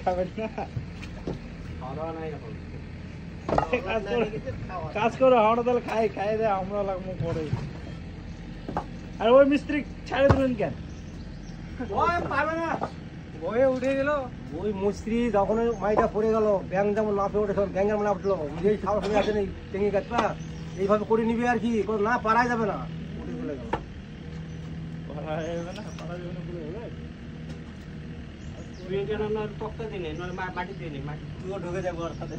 খাবেন না খাওয়া নাই এখন কাজ করে আমরা তাহলে খাই দেয় আমরা লাগবো পরে আর ওই মিস্ত্রি ছাড়ে দিলেন কেন ওই পাবে না বয়ে উঠে গেল ওই মিস্ত্রি যখন মাইটা পড়ে গেল ব্যাং যেমন লাফে উঠে ব্যাঙের মানে উঠলো নিজেই সাহস হয়ে আছে নেই টেঙ্গি গাছটা এইভাবে করে নিবি আর কি না পারাই যাবে না উঠে চলে গেল তক্তা দিনে মাটি দিনে মাটি তুইও ঢুকে যাবো আর সাথে